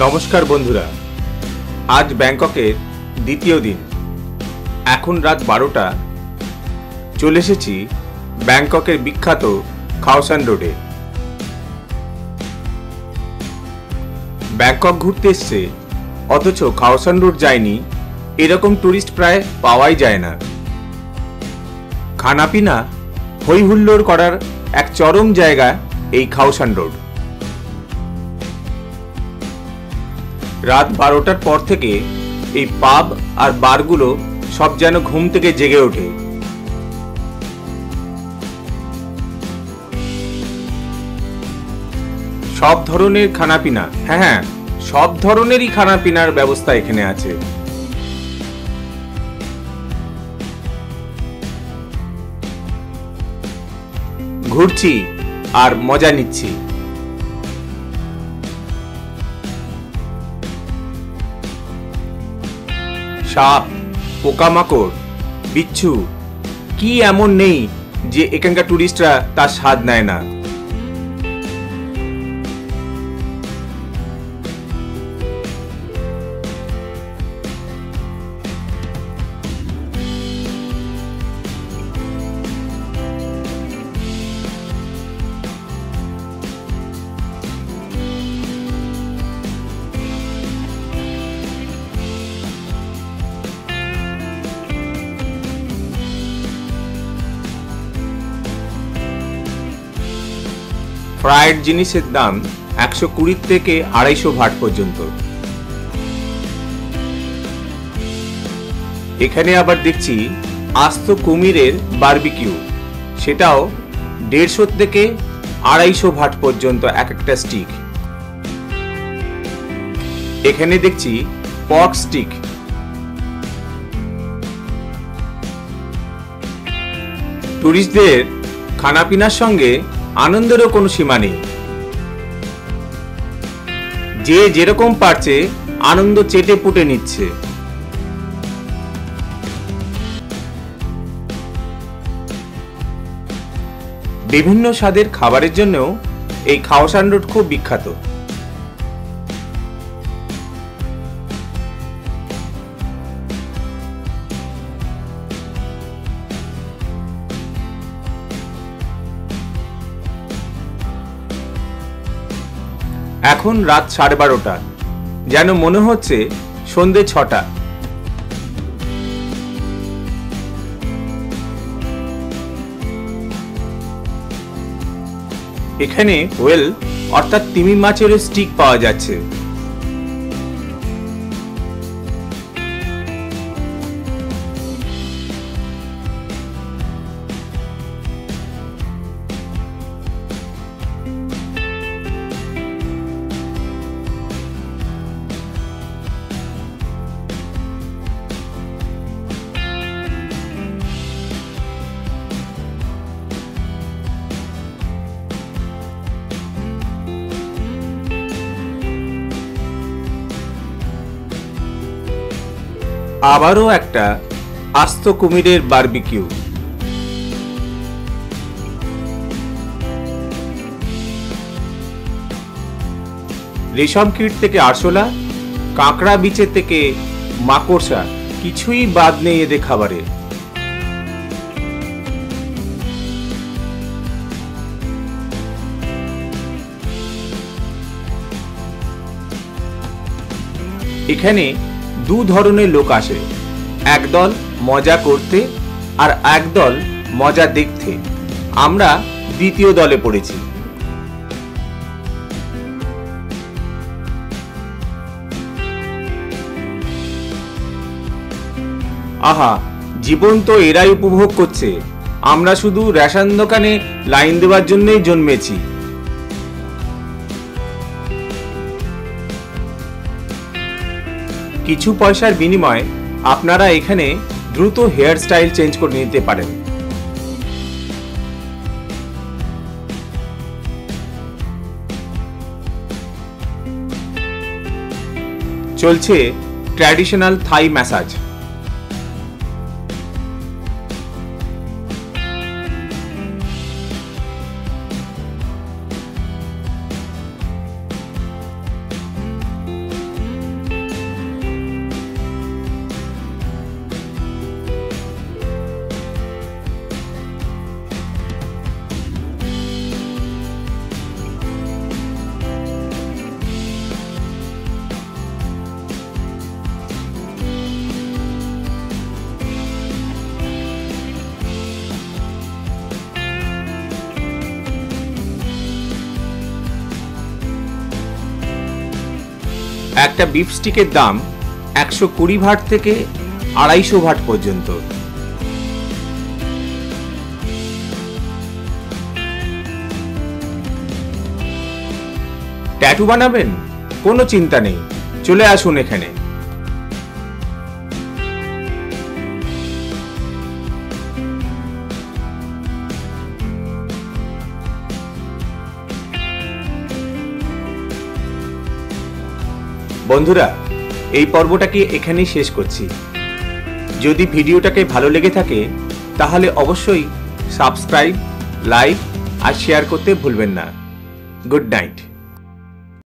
নমস্কার বন্ধুরা, আজ ব্যাংককের দ্বিতীয় দিন। এখন রাত 12টা। চলে এসেছি ব্যাংককের বিখ্যাত খাওসান রোডে। ব্যাংকক ঘুরতে এসছে অথচ খাওসান রোড যায়নি, এরকম টুরিস্ট প্রায় পাওয়াই যায় না। খানাপিনা হই হুল্লোড় করার এক চরম জায়গা এই খাওসান রোড। রাত 12টার পর থেকে এই পাব আর বারগুলো সব যেন ঘুম থেকে জেগে ওঠে। সব ধরনের খানাপিনা, হ্যাঁ, সব ধরনেরই খানাপিনার ব্যবস্থা এখানে আছে। ঘুরছি আর মজা নিচ্ছি। সাপ, পোকামাকড়, বিচ্ছু, কি এমন নেই যে এখানকার টুরিস্টরা তার স্বাদ নেয় না। ফ্রাইড জিনিসের দাম 120 থেকে 250 ভাট পর্যন্ত। এখানে আবার দেখছি আস্ত কুমিরের বারবিকিউ, সেটাও 150 থেকে 250 ভাট পর্যন্ত এক একটা স্টিক। এখানে দেখছি পর্ক স্টিক। টুরিস্টদের খানাপিনার সঙ্গে আনন্দেরও কোনো সীমা নেই। যে যেরকম পারছে আনন্দ চেটে পুটে নিচ্ছে। বিভিন্ন স্বাদের খাবারের জন্যও এই খাওসান রোড খুব বিখ্যাত। এখন রাত 12:30, যেন মনে হচ্ছে সন্ধে 6টা। এখানে ওয়েল অর্থাৎ তিমি মাছের স্টিক পাওয়া যাচ্ছে। আবারও একটা আস্ত কুমিরের বারবিকিউ। রেশমকীট থেকে আরশোলা, কাঁকড়া বিচে থেকে মাকড়সা, কিছুই বাদ নেই এদের খাবারে। এখানে দু ধরনের লোক আসে, একদল মজা করতে আর একদল মজা দেখতে। আমরা দ্বিতীয় দলে পড়েছি। আহা, জীবন তো এরাই উপভোগ করছে, আমরা শুধু রেশন দোকানে লাইন দেওয়ার জন্যই জন্মেছি। কিছু পয়সার বিনিময়ে আপনারা এখানে দ্রুত হেয়ার স্টাইল চেঞ্জ করে নিতে পারেন। চলছে ট্র্যাডিশনাল থাই ম্যাসাজ। একটা বিফ স্টিকের দাম 120 ভাট থেকে 250 ভাট পর্যন্ত। ট্যাটু বানাবেন? কোনো চিন্তা নেই, চলে আসুন এখানে। বন্ধুরা, এই পর্বটাকে এখানেই শেষ করছি। যদি ভিডিওটাকে ভালো লেগে থাকে তাহলে অবশ্যই সাবস্ক্রাইব, লাইক আর শেয়ার করতে ভুলবেন না। Good night.